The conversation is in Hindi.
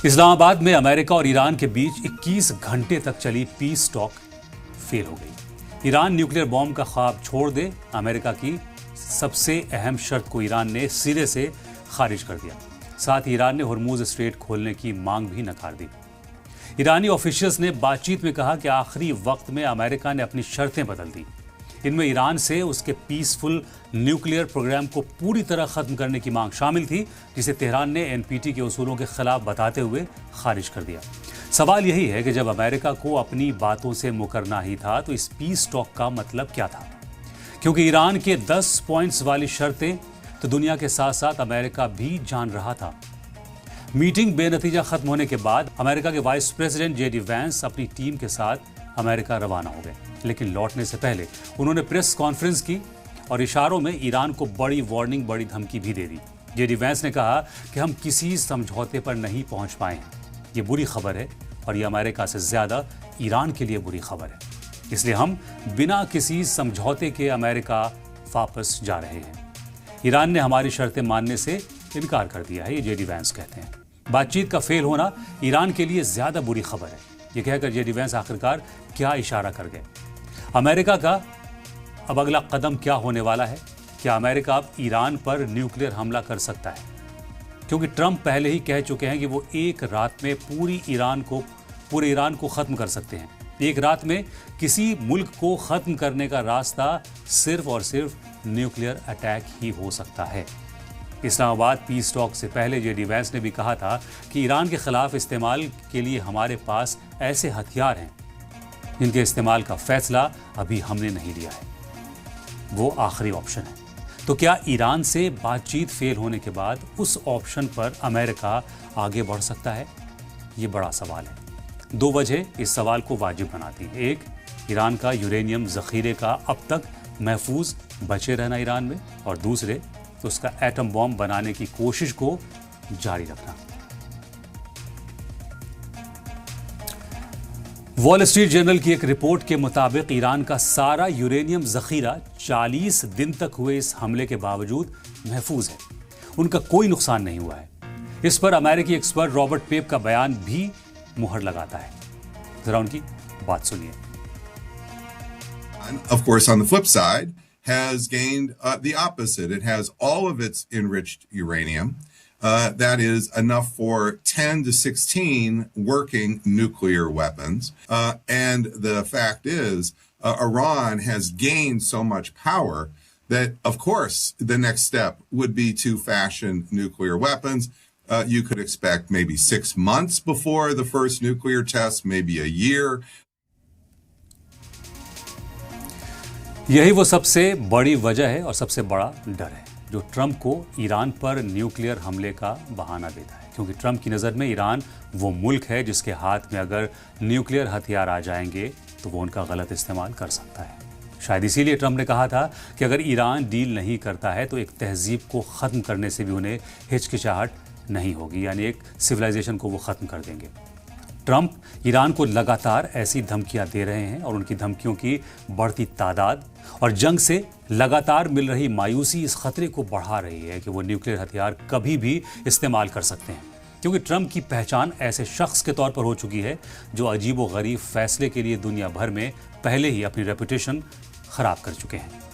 इस्लामाबाद में अमेरिका और ईरान के बीच 21 घंटे तक चली पीस टॉक फेल हो गई। ईरान न्यूक्लियर बॉम्ब का ख्वाब छोड़ दे, अमेरिका की सबसे अहम शर्त को ईरान ने सिरे से खारिज कर दिया। साथ ही ईरान ने हुर्मुज स्ट्रेट खोलने की मांग भी नकार दी। ईरानी ऑफिशियल्स ने बातचीत में कहा कि आखिरी वक्त में अमेरिका ने अपनी शर्तें बदल दी। इनमें ईरान से उसके पीसफुल न्यूक्लियर प्रोग्राम को पूरी तरह खत्म करने की मांग शामिल थी, जिसे तेहरान ने एनपीटी के उसूलों के खिलाफ बताते हुए खारिज कर दिया। सवाल यही है कि जब अमेरिका को अपनी बातों से मुकरना ही था तो इस पीस टॉक का मतलब क्या था? क्योंकि ईरान के 10 पॉइंट्स वाली शर्तें तो दुनिया के साथ साथ अमेरिका भी जान रहा था। मीटिंग बेनतीजा खत्म होने के बाद अमेरिका के वाइस प्रेसिडेंट जेडी वैंस अपनी टीम के साथ अमेरिका रवाना हो गए, लेकिन लौटने से पहले उन्होंने प्रेस कॉन्फ्रेंस की और इशारों में ईरान को बड़ी वार्निंग, बड़ी धमकी भी दे दी। जेडी वैंस ने कहा कि हम किसी समझौते पर नहीं पहुंच पाए हैं। ये बुरी खबर है और ये अमेरिका से ज्यादा ईरान के लिए बुरी खबर है। इसलिए हम बिना किसी समझौते के अमेरिका वापस जा रहे हैं। ईरान ने हमारी शर्तें मानने से इनकार कर दिया है, ये जेडी वैंस कहते हैं। बातचीत का फेल होना ईरान के लिए ज्यादा बुरी खबर है। ये कहकर जेडी वैंस आखिरकार क्या इशारा कर गए? अमेरिका का अब अगला कदम क्या होने वाला है? क्या अमेरिका अब ईरान पर न्यूक्लियर हमला कर सकता है? क्योंकि ट्रंप पहले ही कह चुके हैं कि वो एक रात में पूरे ईरान को खत्म कर सकते हैं। एक रात में किसी मुल्क को खत्म करने का रास्ता सिर्फ और सिर्फ न्यूक्लियर अटैक ही हो सकता है। इस्लामाबाद पीस टॉक से पहले जेडी वैंस ने भी कहा था कि ईरान के खिलाफ इस्तेमाल के लिए हमारे पास ऐसे हथियार हैं जिनके इस्तेमाल का फैसला अभी हमने नहीं लिया है, वो आखिरी ऑप्शन है। तो क्या ईरान से बातचीत फेल होने के बाद उस ऑप्शन पर अमेरिका आगे बढ़ सकता है? ये बड़ा सवाल है। दो वजह इस सवाल को वाजिब बनाती है। एक, ईरान का यूरेनियम जखीरे का अब तक महफूज बचे रहना ईरान में, और दूसरे उसका एटम बॉम्ब बनाने की कोशिश को जारी रखना। वॉल स्ट्रीट जर्नल की एक रिपोर्ट के मुताबिक ईरान का सारा यूरेनियम जखीरा 40 दिन तक हुए इस हमले के बावजूद महफूज है। उनका कोई नुकसान नहीं हुआ है। इस पर अमेरिकी एक्सपर्ट रॉबर्ट पेप का बयान भी मुहर लगाता है। जरा उनकी बात सुनिए। Of course, on the flip side, has gained the opposite. It has all of its enriched uranium. That is enough for 10 to 16 working nuclear weapons. And the fact is, Iran has gained so much power that, of course, the next step would be to fashion nuclear weapons. You could expect maybe 6 months before the first nuclear test, maybe a year. यही वो सबसे बड़ी वजह है और सबसे बड़ा डर है जो ट्रंप को ईरान पर न्यूक्लियर हमले का बहाना देता है। क्योंकि ट्रंप की नज़र में ईरान वो मुल्क है जिसके हाथ में अगर न्यूक्लियर हथियार आ जाएंगे तो वो उनका गलत इस्तेमाल कर सकता है। शायद इसीलिए ट्रंप ने कहा था कि अगर ईरान डील नहीं करता है तो एक तहजीब को ख़त्म करने से भी उन्हें हिचकिचाहट नहीं होगी, यानी एक सिविलाइजेशन को वो ख़त्म कर देंगे। ट्रंप ईरान को लगातार ऐसी धमकियां दे रहे हैं और उनकी धमकियों की बढ़ती तादाद और जंग से लगातार मिल रही मायूसी इस खतरे को बढ़ा रही है कि वो न्यूक्लियर हथियार कभी भी इस्तेमाल कर सकते हैं। क्योंकि ट्रंप की पहचान ऐसे शख्स के तौर पर हो चुकी है जो अजीब व गरीब फैसले के लिए दुनिया भर में पहले ही अपनी रेपुटेशन खराब कर चुके हैं।